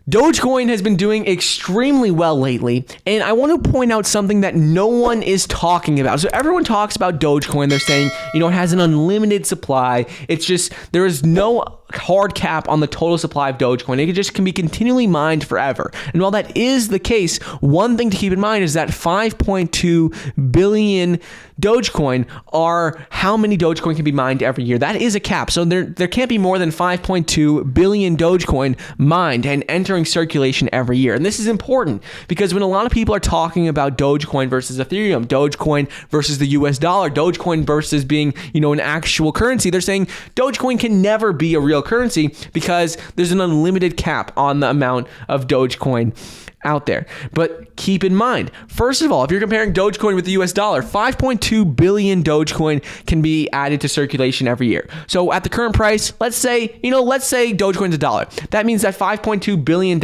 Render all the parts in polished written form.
Dogecoin has been doing extremely well lately, and I want to point out something that no one is talking about. So everyone talks about Dogecoin. They're saying, it has an unlimited supply. It's just, there is no hard cap on the total supply of Dogecoin. It just can be continually mined forever. And while that is the case, one thing to keep in mind is that 5.2 billion Dogecoin are how many Dogecoin can be mined every year. That is a cap. So there can't be more than 5.2 billion Dogecoin mined and entering circulation every year. And this is important because when a lot of people are talking about Dogecoin versus Ethereum, Dogecoin versus the US dollar, Dogecoin versus being, an actual currency, they're saying Dogecoin can never be a real currency because there's an unlimited cap on the amount of Dogecoin out there. But keep in mind, first of all, if you're comparing Dogecoin with the US dollar, 5.2 billion Dogecoin can be added to circulation every year. So at the current price, let's say Dogecoin's $1. That means that $5.2 billion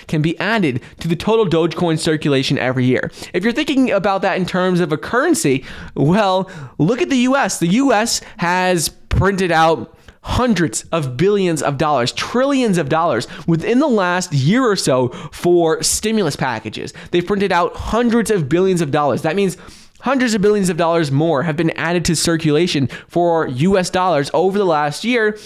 can be added to the total Dogecoin circulation every year. If you're thinking about that in terms of a currency, well, look at the US. The US has printed out hundreds of billions of dollars, trillions of dollars within the last year or so for stimulus packages. They've printed out hundreds of billions of dollars. That means hundreds of billions of dollars more have been added to circulation for US dollars over the last year.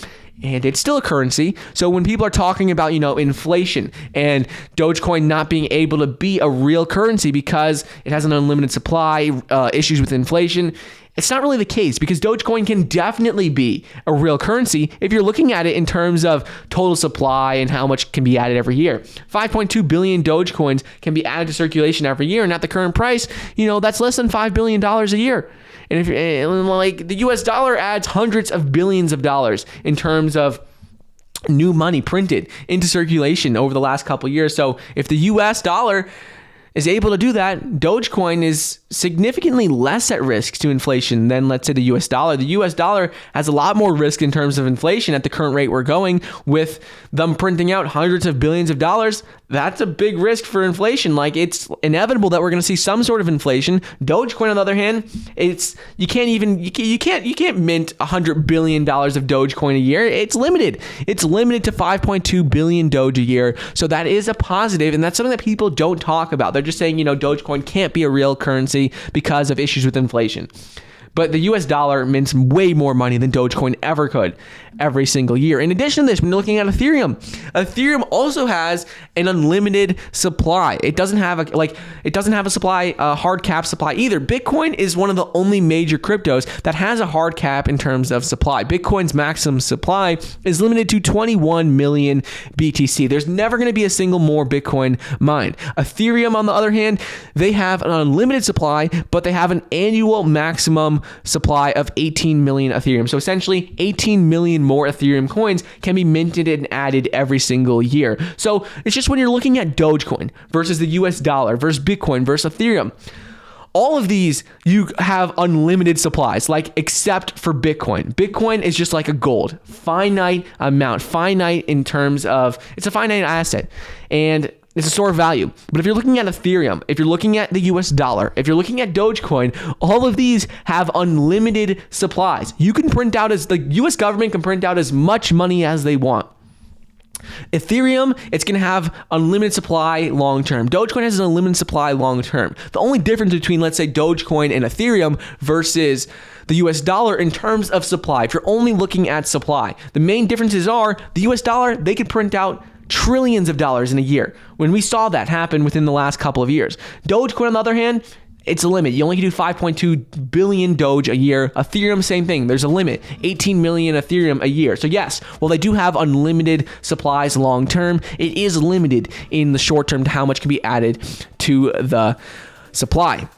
And it's still a currency. So when people are talking about, inflation and Dogecoin not being able to be a real currency because it has an unlimited supply, issues with inflation, it's not really the case because Dogecoin can definitely be a real currency if you're looking at it in terms of total supply and how much can be added every year. 5.2 billion Dogecoins can be added to circulation every year. And at the current price, that's less than $5 billion a year. And if the US dollar adds hundreds of billions of dollars in terms of new money printed into circulation over the last couple of years. So if the US dollar is able to do that, Dogecoin is significantly less at risk to inflation than, let's say, the US dollar. The US dollar has a lot more risk in terms of inflation at the current rate we're going with them printing out hundreds of billions of dollars. That's a big risk for inflation. It's inevitable that we're going to see some sort of inflation. Dogecoin, on the other hand, you can't mint $100 billion of Dogecoin a year. It's limited. It's limited to 5.2 billion Doge a year. So that is a positive, and that's something that people don't talk about. They're just saying, Dogecoin can't be a real currency because of issues with inflation. But the US dollar mints way more money than Dogecoin ever could every single year. In addition to this, when you're looking at Ethereum also has an unlimited supply. It doesn't have a supply, hard cap supply either. Bitcoin is one of the only major cryptos that has a hard cap in terms of supply. Bitcoin's maximum supply is limited to 21 million BTC. There's never going to be a single more Bitcoin mined. Ethereum, on the other hand, they have an unlimited supply, but they have an annual maximum supply of 18 million Ethereum. So essentially 18 million more Ethereum coins can be minted and added every single year. So it's just when you're looking at Dogecoin versus the US dollar versus Bitcoin versus Ethereum, all of these, you have unlimited supplies, except for Bitcoin. Bitcoin is just like a gold, finite amount, finite in terms of, it's a finite asset. And it's a store of value. But if you're looking at Ethereum, if you're looking at the US dollar, if you're looking at Dogecoin, all of these have unlimited supplies. You can print out the US government can print out as much money as they want. Ethereum, it's going to have unlimited supply long-term. Dogecoin has an unlimited supply long-term. The only difference between, let's say, Dogecoin and Ethereum versus the US dollar in terms of supply, if you're only looking at supply, the main differences are the US dollar, they could print out trillions of dollars in a year. When we saw that happen within the last couple of years. Dogecoin, on the other hand, it's a limit. You only can do 5.2 billion Doge a year. Ethereum, same thing. There's a limit. 18 million Ethereum a year. So yes, while they do have unlimited supplies long term, it is limited in the short term to how much can be added to the supply.